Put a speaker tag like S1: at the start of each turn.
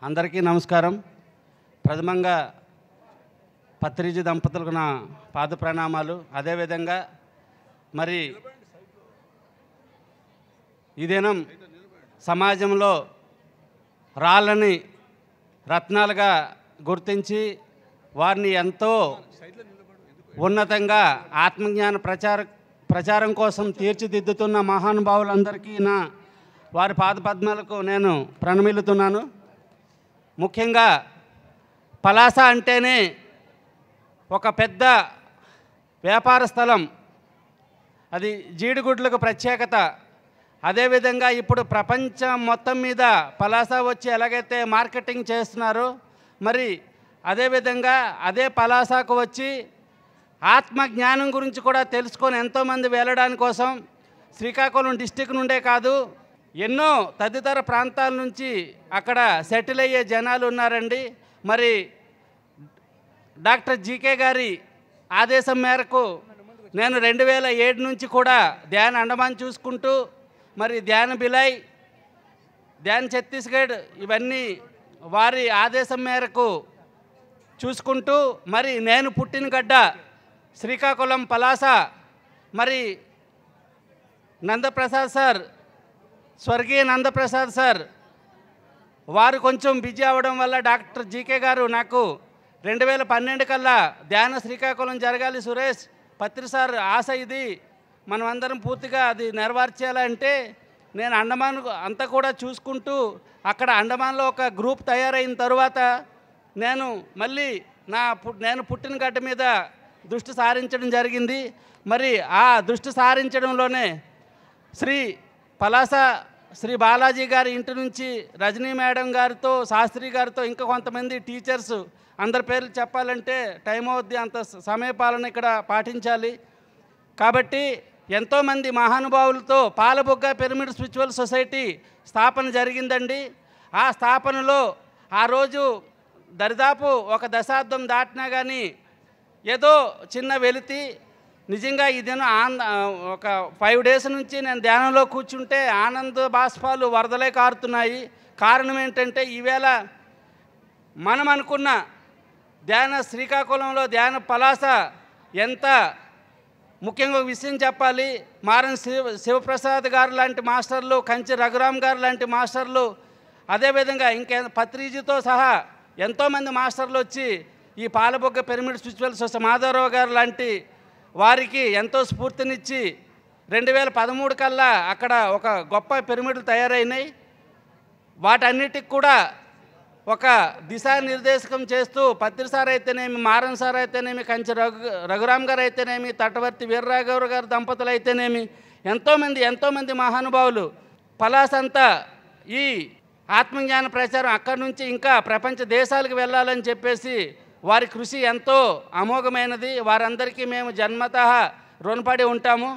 S1: అందరికీ నమస్కారం. ప్రథమంగా పత్రిజీ దంపతులకు నా పాద ప్రణామాలు. అదేవిధంగా మరి ఈ దినం సమాజంలో రాళ్ళని రత్నాలుగా గుర్తించి వారిని ఎంతో ఉన్నతంగా ఆత్మజ్ఞాన ప్రచారం కోసం తీర్చిదిద్దుతున్న మహానుభావులందరికీ వారి పాదపద్మాలకు నేను ప్రణమిల్లుతున్నాను. ముఖ్యంగా పలాస అంటేనే ఒక పెద్ద వ్యాపార స్థలం, అది జీడిగుడ్లకు ప్రత్యేకత. అదేవిధంగా ఇప్పుడు ప్రపంచం మొత్తం మీద పలాస వచ్చి ఎలాగైతే మార్కెటింగ్ చేస్తున్నారో, మరి అదేవిధంగా అదే పలాసకు వచ్చి ఆత్మజ్ఞానం గురించి కూడా తెలుసుకొని ఎంతోమంది వెళ్ళడానికి కోసం శ్రీకాకుళం డిస్టిక్ నుండే కాదు, ఎన్నో తదితర ప్రాంతాల నుంచి అక్కడ సెటిల్ అయ్యే జనాలు ఉన్నారండి. మరి డాక్టర్ జీకే గారి ఆదేశం మేరకు నేను 2007 నుంచి కూడా ధ్యాన్ అండమాన్ చూసుకుంటూ, మరి ధ్యాన్ బిలాయ్, ధ్యాన్ ఛత్తీస్గఢ్ ఇవన్నీ వారి ఆదేశం మేరకు చూసుకుంటూ, మరి నేను పుట్టిన గడ్డ శ్రీకాకుళం పలాస, మరి నందప్రసాద్ సార్, స్వర్గీయ నందప్రసాద్ సార్ వారు కొంచెం బిజీ అవ్వడం వల్ల డాక్టర్ జీకే గారు నాకు 2012 కల్లా ధ్యాన శ్రీకాకుళం జరగాలి సురేష్, పత్రి సార్ ఆశ ఇది, మనమందరం పూర్తిగా అది నెరవేర్చాలంటే నేను అండమాన్ అంతా కూడా చూసుకుంటూ అక్కడ అండమాన్లో ఒక గ్రూప్ తయారైన తరువాత నేను మళ్ళీ నేను పుట్టిన గడ్డ మీద దృష్టి సారించడం జరిగింది. మరి ఆ దృష్టి సారించడంలోనే పలాస శ్రీ బాలాజీ గారి ఇంటి నుంచి రజనీ మేడం గారితో, శాస్త్రి గారితో, ఇంకా కొంతమంది టీచర్స్, అందరి పేర్లు చెప్పాలంటే టైం అవుద్ది, అంత సమయపాలన ఇక్కడ పాటించాలి. కాబట్టి ఎంతోమంది మహానుభావులతో పాలబొగ్గ పిరమిడ్ స్పిరిచువల్ సొసైటీ స్థాపన జరిగిందండి. ఆ స్థాపనలో ఆ రోజు దరిదాపు ఒక దశాబ్దం దాటినా కానీ ఏదో చిన్న వెలితి. నిజంగా ఈ దినం ఒక 5 డేస్ నుంచి నేను ధ్యానంలో కూర్చుంటే ఆనంద బాష్పాలు వరదలే కారుతున్నాయి. కారణం ఏంటంటే ఈవేళ మనం అనుకున్న ధ్యాన శ్రీకాకుళంలో ధ్యాన పలాస ఎంత ముఖ్యంగా ఒక విషయం చెప్పాలి. మారన్ శివప్రసాద్ గారు లాంటి మాస్టర్లు, కంచి రఘురామ్ గారు లాంటి మాస్టర్లు, అదేవిధంగా పత్రిజీతో సహా ఎంతోమంది మాస్టర్లు వచ్చి ఈ పాలబొగ్గ పిరమిడ్ స్పిరిచువల్ సొసైటీ, మాధవరావు గారు లాంటి వారికి ఎంతో స్ఫూర్తినిచ్చి 2013 కల్లా అక్కడ ఒక గొప్ప పిరమిడ్లు తయారైనాయి. వాటన్నిటికి కూడా ఒక దిశానిర్దేశకం చేస్తూ పత్రి సార్ అయితేనేమి, మారన్ సార్ అయితేనేమి, కంచి రఘురామ్ గారు అయితేనేమి, తటవర్తి వీర్రాఘవ గారు దంపతులు అయితేనేమి, ఎంతోమంది మహానుభావులు పలాస అంతా ఈ ఆత్మజ్ఞాన ప్రచారం అక్కడి నుంచి ఇంకా ప్రపంచ దేశాలకు వెళ్ళాలని చెప్పేసి వారి కృషి ఎంతో అమోఘమైనది. వారందరికీ మేము జన్మతః రుణపడి ఉంటాము.